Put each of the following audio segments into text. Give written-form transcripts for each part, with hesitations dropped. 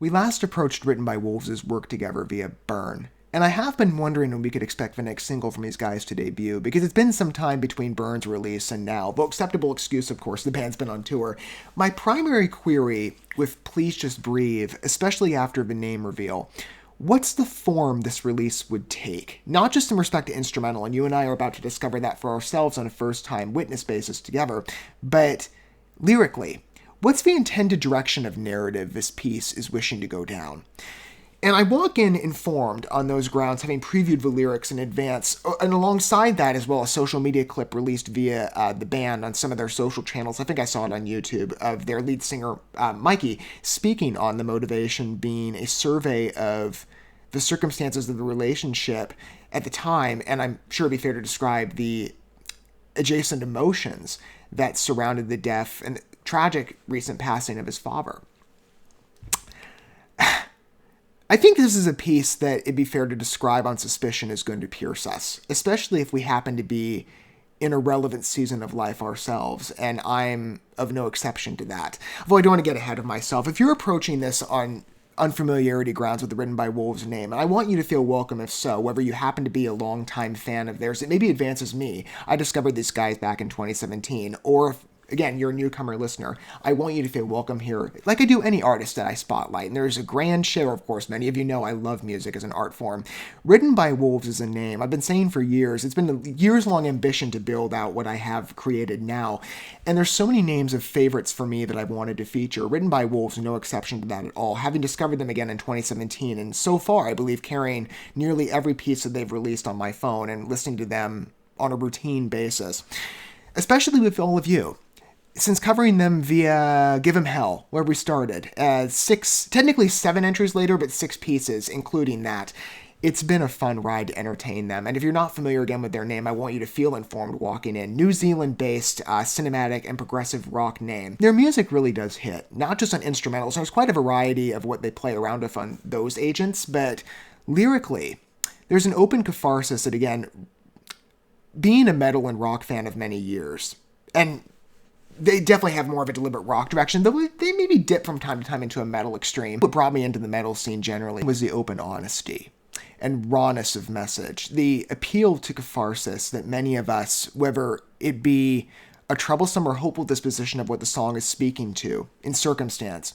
We last approached Written by Wolves' work together via Burn, and I have been wondering when we could expect the next single from these guys to debut, because it's been some time between Burn's release and now, though acceptable excuse, of course, the band's been on tour. My primary query with Please Just Breathe, especially after the name reveal, what's the form this release would take? Not just in respect to instrumental, and you and I are about to discover that for ourselves on a first-time witness basis together, but lyrically. What's the intended direction of narrative this piece is wishing to go down? And I walk in informed on those grounds, having previewed the lyrics in advance, and alongside that as well, a social media clip released via the band on some of their social channels. I think I saw it on YouTube, of their lead singer, Mikey, speaking on the motivation being a survey of the circumstances of the relationship at the time, and I'm sure it'd be fair to describe the adjacent emotions that surrounded the death and tragic recent passing of his father. I think this is a piece that it'd be fair to describe on suspicion is going to pierce us, especially if we happen to be in a relevant season of life ourselves, and I'm of no exception to that. Although I don't want to get ahead of myself. If you're approaching this on unfamiliarity grounds with the Written by Wolves name, and I want you to feel welcome if so, whether you happen to be a longtime fan of theirs, it maybe advances me. I discovered these guys back in 2017, or if again, you're a newcomer listener, I want you to feel welcome here, like I do any artist that I spotlight. And there's a grand share, of course, many of you know I love music as an art form. Written by Wolves is a name I've been saying for years. It's been a years-long ambition to build out what I have created now. And there's so many names of favorites for me that I've wanted to feature. Written by Wolves, no exception to that at all, having discovered them again in 2017. And so far, I believe, carrying nearly every piece that they've released on my phone and listening to them on a routine basis. Especially with all of you. Since covering them via Give 'Em Hell, where we started, technically 7 entries later, but 6 pieces, including that. It's been a fun ride to entertain them. And if you're not familiar again with their name, I want you to feel informed walking in. New Zealand-based cinematic and progressive rock name. Their music really does hit, not just on instrumentals. There's quite a variety of what they play around with on those agents, but lyrically, there's an open catharsis that, again, being a metal and rock fan of many years, and they definitely have more of a deliberate rock direction, though they maybe dip from time to time into a metal extreme. What brought me into the metal scene generally was the open honesty and rawness of message, the appeal to catharsis that many of us, whether it be a troublesome or hopeful disposition of what the song is speaking to in circumstance,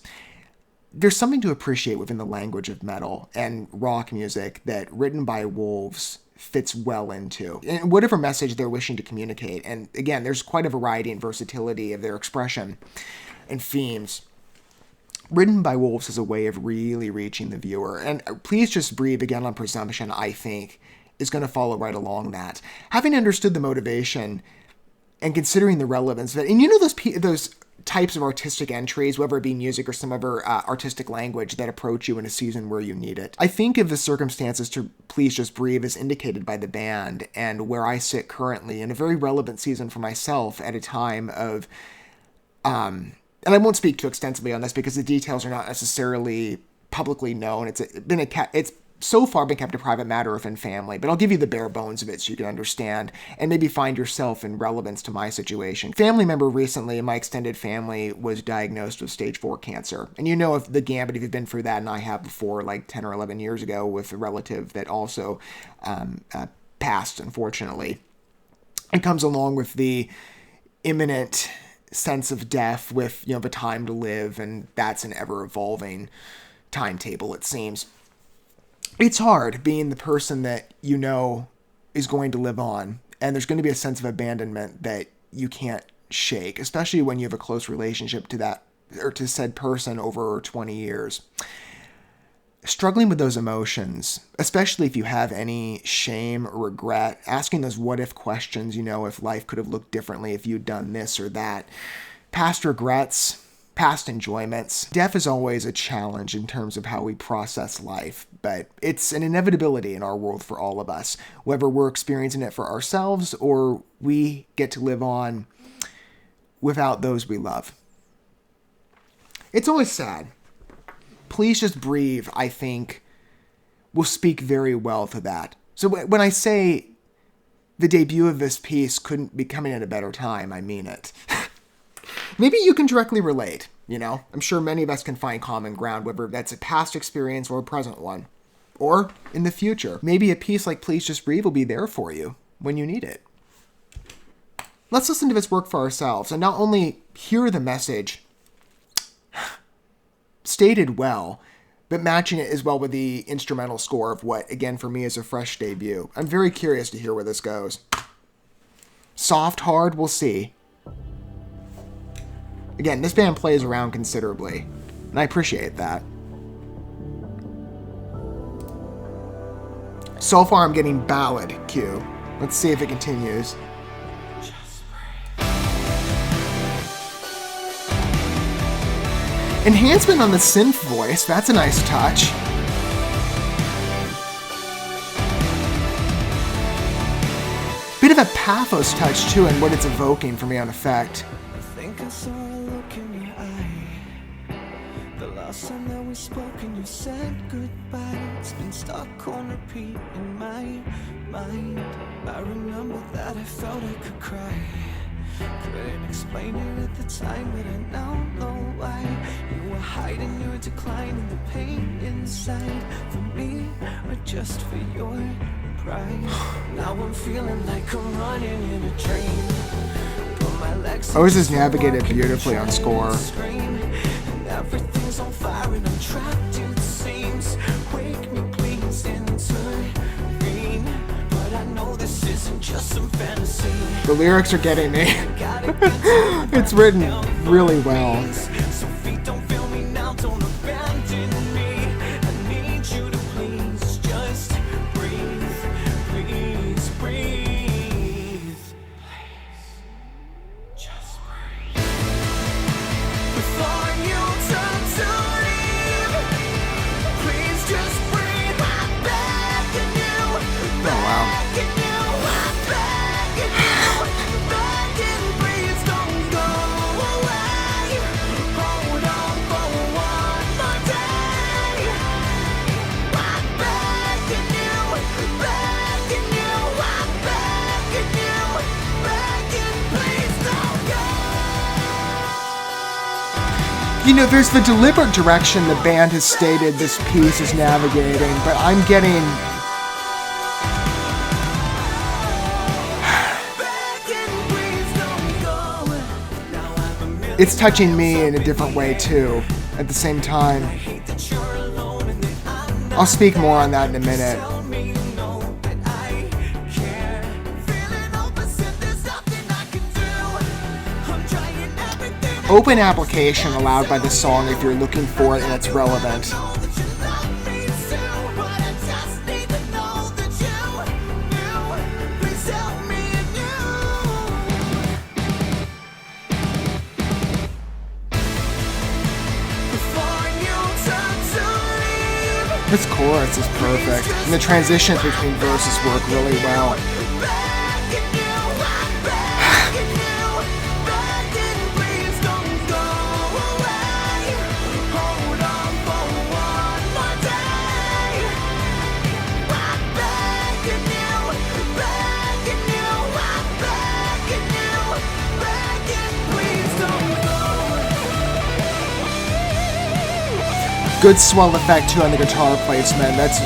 there's something to appreciate within the language of metal and rock music that Written by Wolves fits well into, and whatever message they're wishing to communicate. And again, there's quite a variety and versatility of their expression and themes. Written by Wolves is a way of really reaching the viewer, and Please Just Breathe, again on presumption, I think, is going to follow right along that. Having understood the motivation and considering the relevance of it, and you know those types of artistic entries, whether it be music or some other artistic language that approach you in a season where you need it. I think of the circumstances to Please Just Breathe as indicated by the band and where I sit currently in a very relevant season for myself at a time of, and I won't speak too extensively on this because the details are not necessarily publicly known. It's so far been kept a private matter within family, but I'll give you the bare bones of it so you can understand and maybe find yourself in relevance to my situation. Family member recently in my extended family was diagnosed with stage 4 cancer. And you know, if the gambit, if you've been through that, and I have before, like 10 or 11 years ago with a relative that also passed, unfortunately. It comes along with the imminent sense of death with, the time to live, and that's an ever-evolving timetable, it seems. It's hard being the person that you know is going to live on, and there's going to be a sense of abandonment that you can't shake, especially when you have a close relationship to that or to said person over 20 years. Struggling with those emotions, especially if you have any shame or regret, asking those what-if questions, if life could have looked differently if you'd done this or that, past regrets, past enjoyments. Death is always a challenge in terms of how we process life, but it's an inevitability in our world for all of us, whether we're experiencing it for ourselves or we get to live on without those we love. It's always sad. Please Just Breathe, I think, will speak very well to that. So when I say the debut of this piece couldn't be coming at a better time, I mean it. Maybe you can directly relate. You know, I'm sure many of us can find common ground, whether that's a past experience or a present one. Or in the future. Maybe a piece like Please Just Breathe will be there for you when you need it. Let's listen to this work for ourselves and not only hear the message stated well, but matching it as well with the instrumental score of what, again, for me is a fresh debut. I'm very curious to hear where this goes. Soft, hard, we'll see. Again, this band plays around considerably, and I appreciate that. So far, I'm getting ballad cue. Let's see if it continues. Enhancement on the synth voice, that's a nice touch. Bit of a pathos touch too in what it's evoking for me on effect. I think I saw a look in your eye. The last time that we spoke and you said goodbye. It's been stuck on repeat in my mind. I remember that I felt I could cry. Couldn't explain it at the time, but I now know why. You were hiding your decline and the pain inside. For me, or just for your pride. Now I'm feeling like I'm running in a train. Put my legs Odysee navigated beautifully on score. And everything's on fire and I'm trapped, it seems. Wake me please intervene. But I know this isn't just some fantasy. The lyrics are getting me. It's written really well. So feet don't fail me now, don't abandon me. I need you to please just breathe, please breathe. Please, just breathe. Before you turn to leave, please just breathe. I'm begging you. Oh, wow. You know, there's the deliberate direction the band has stated this piece is navigating, but I'm getting... It's touching me in a different way, too, at the same time. I'll speak more on that in a minute. Open application allowed by the song if you're looking for it and it's relevant. This chorus is perfect, and the transitions between verses work really well. Good swell effect too on the guitar placement. That's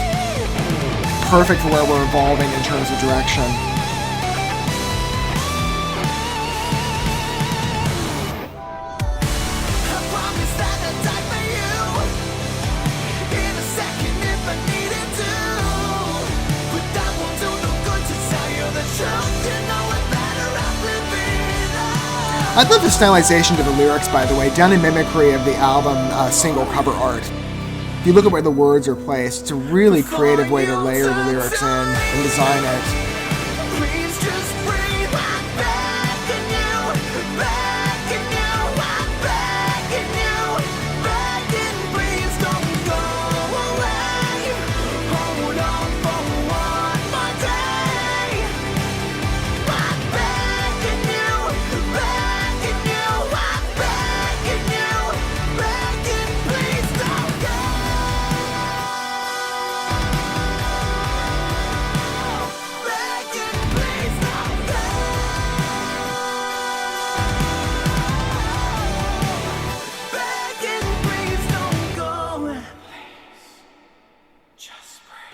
perfect for where we're evolving in terms of direction. I love the stylization to the lyrics, by the way, done in mimicry of the album single cover art. If you look at where the words are placed, it's a really creative way to layer the lyrics in and design it.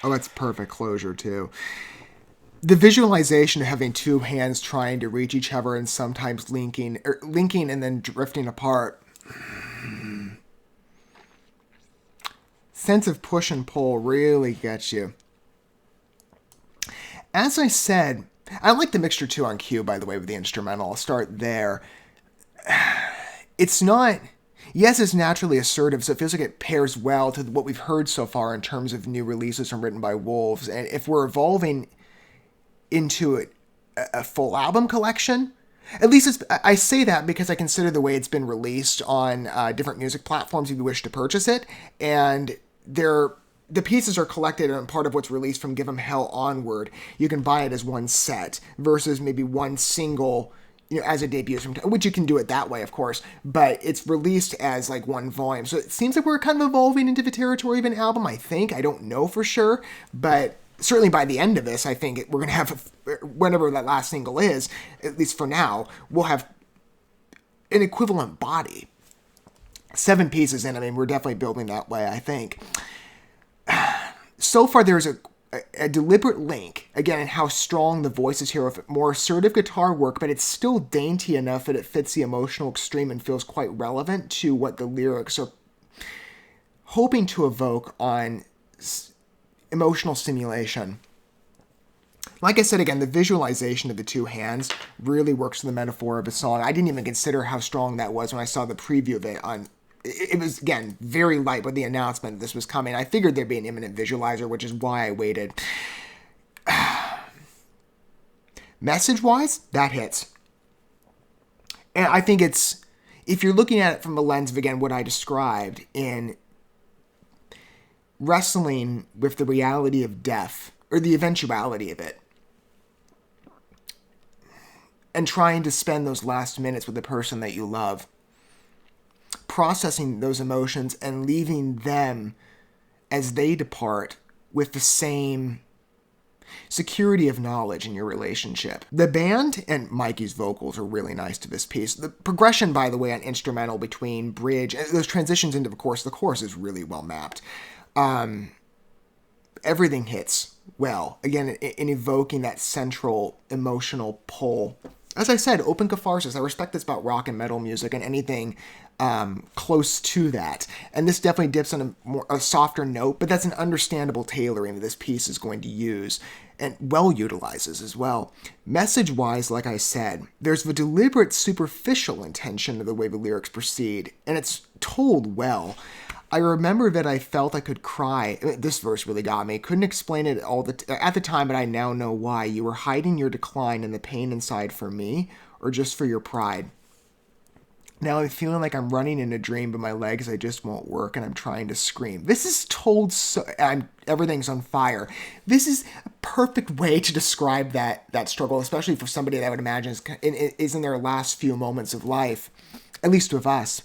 Oh, that's perfect closure, too. The visualization of having two hands trying to reach each other and sometimes linking and then drifting apart. Sense of push and pull really gets you. As I said, I like the mixture too on cue, by the way, with the instrumental. I'll start there. It's not... Yes, it's naturally assertive, so it feels like it pairs well to what we've heard so far in terms of new releases from Written by Wolves. And if we're evolving into a full album collection, at least I say that because I consider the way it's been released on different music platforms if you wish to purchase it, and the pieces are collected and part of what's released from Give 'Em Hell onward. You can buy it as one set versus maybe one single, as a debut, which you can do it that way, of course, but it's released as like one volume. So it seems like we're kind of evolving into the territory of an album, I think. I don't know for sure, but certainly by the end of this, I think we're going to have, whenever that last single is, at least for now, we'll have an equivalent body. 7 pieces in, I mean, we're definitely building that way, I think. So far, there's a deliberate link, again, in how strong the voice is here with more assertive guitar work, but it's still dainty enough that it fits the emotional extreme and feels quite relevant to what the lyrics are hoping to evoke on emotional stimulation. Like I said, again, the visualization of the two hands really works to the metaphor of a song. I didn't even consider how strong that was when I saw the preview of it on... It was, again, very light with the announcement that this was coming. I figured there'd be an imminent visualizer, which is why I waited. Message-wise, that hits. And I think it's... If you're looking at it from the lens of, again, what I described in wrestling with the reality of death, or the eventuality of it, and trying to spend those last minutes with the person that you love, processing those emotions and leaving them as they depart with the same security of knowledge in your relationship. The band and Mikey's vocals are really nice to this piece. The progression, by the way, on instrumental between bridge, those transitions into the chorus is really well mapped. Everything hits well, again, in evoking that central emotional pull. As I said, open catharsis. I respect this about rock and metal music and anything close to that. And this definitely dips on a softer note, but that's an understandable tailoring that this piece is going to use and well utilizes as well. Message-wise, like I said, there's the deliberate superficial intention of the way the lyrics proceed, and it's told well. I remember that I felt I could cry. This verse really got me. Couldn't explain it at the time, but I now know why. You were hiding your decline and the pain inside for me, or just for your pride. Now I'm feeling like I'm running in a dream, but my legs, I just won't work, and I'm trying to scream. This is told so... everything's on fire. This is a perfect way to describe that struggle, especially for somebody that I would imagine is in their last few moments of life, at least with us,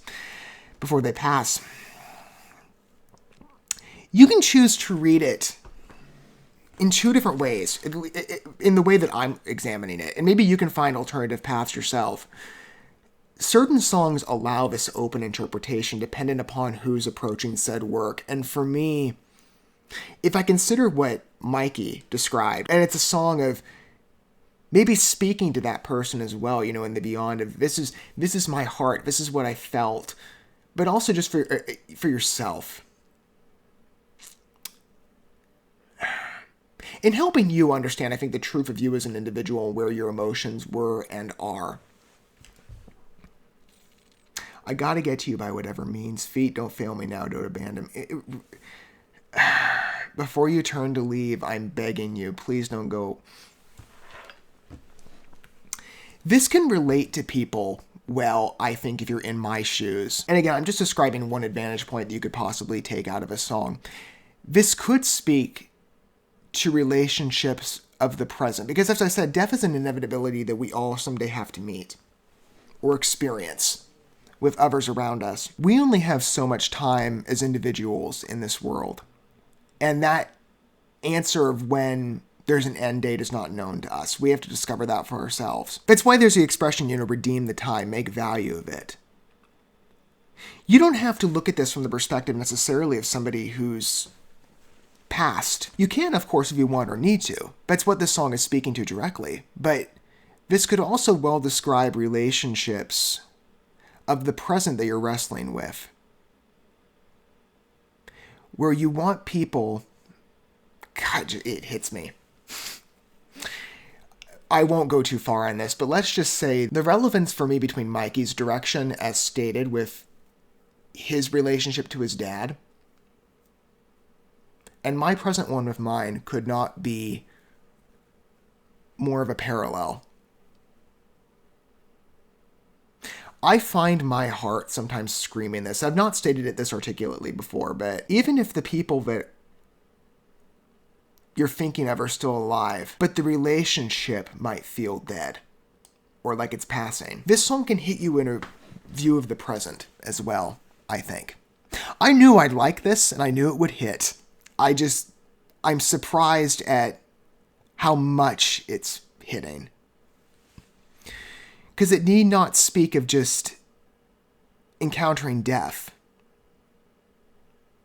before they pass. You can choose to read it in 2 different ways, in the way that I'm examining it, and maybe you can find alternative paths yourself. Certain songs allow this open interpretation dependent upon who's approaching said work, and for me, if I consider what Mikey described, and it's a song of maybe speaking to that person as well, in the beyond of this is my heart, this is what I felt, but also just for yourself. In helping you understand, I think, the truth of you as an individual and where your emotions were and are. I gotta get to you by whatever means. Feet, don't fail me now, don't abandon me. Before you turn to leave, I'm begging you, please don't go. This can relate to people, well, I think, if you're in my shoes. And again, I'm just describing one advantage point that you could possibly take out of a song. This could speak to relationships of the present. Because as I said, death is an inevitability that we all someday have to meet or experience with others around us. We only have so much time as individuals in this world. And that answer of when there's an end date is not known to us. We have to discover that for ourselves. That's why there's the expression, redeem the time, make value of it. You don't have to look at this from the perspective necessarily of somebody who's past. You can, of course, if you want or need to. That's what this song is speaking to directly. But this could also well describe relationships of the present that you're wrestling with, where you want people... God, it hits me. I won't go too far on this, but let's just say the relevance for me between Mikey's direction, as stated, with his relationship to his dad, and my present one with mine could not be more of a parallel. I find my heart sometimes screaming this. I've not stated it this articulately before, but even if the people that you're thinking of are still alive, but the relationship might feel dead or like it's passing, this song can hit you in a view of the present as well, I think. I knew I'd like this and I knew it would hit. I'm surprised at how much it's hitting. Because it need not speak of just encountering death.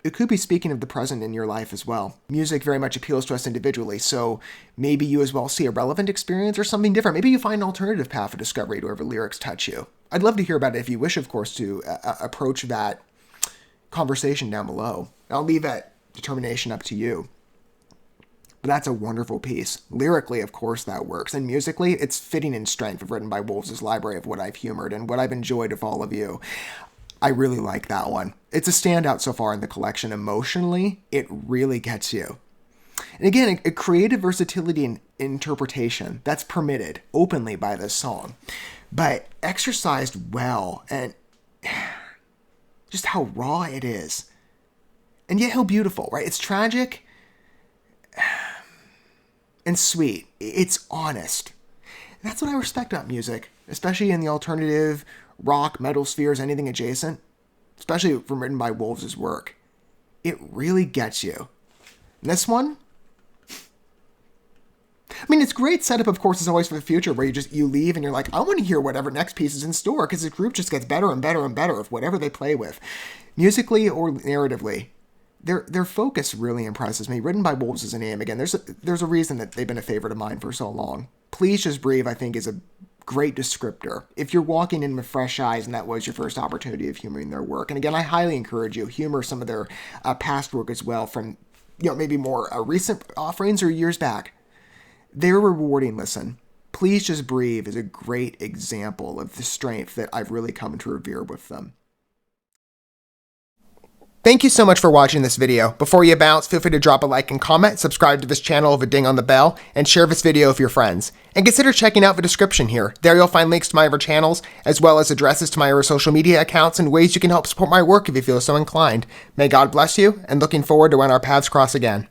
It could be speaking of the present in your life as well. Music very much appeals to us individually, so maybe you as well see a relevant experience or something different. Maybe you find an alternative path of discovery to wherever lyrics touch you. I'd love to hear about it if you wish, of course, to approach that conversation down below. I'll leave that determination up to you. But that's a wonderful piece. Lyrically, of course, that works. And musically, it's fitting in strength of Written by Wolves' library of what I've humored and what I've enjoyed of all of you. I really like that one. It's a standout so far in the collection. Emotionally, it really gets you. And again, a creative versatility in interpretation that's permitted openly by this song, but exercised well, and just how raw it is. And yet how beautiful, right? It's tragic and sweet. It's honest. And that's what I respect about music, especially in the alternative, rock, metal spheres, anything adjacent, especially from Written by Wolves' work. It really gets you. And this one, I mean, it's great setup, of course, as always, for the future, where you leave and you're like, I want to hear whatever next piece is in store, because the group just gets better and better and better of whatever they play with. Musically or narratively, their focus really impresses me. Written by Wolves is a name. Again, there's a reason that they've been a favorite of mine for so long. Please Just Breathe, I think, is a great descriptor. If you're walking in with fresh eyes and that was your first opportunity of humoring their work. And again, I highly encourage you, humor some of their past work as well from, maybe more recent offerings or years back. They're a rewarding listen. Please Just Breathe is a great example of the strength that I've really come to revere with them. Thank you so much for watching this video. Before you bounce, feel free to drop a like and comment, subscribe to this channel with a ding on the bell, and share this video with your friends. And consider checking out the description here. There you'll find links to my other channels, as well as addresses to my other social media accounts and ways you can help support my work if you feel so inclined. May God bless you, and looking forward to when our paths cross again.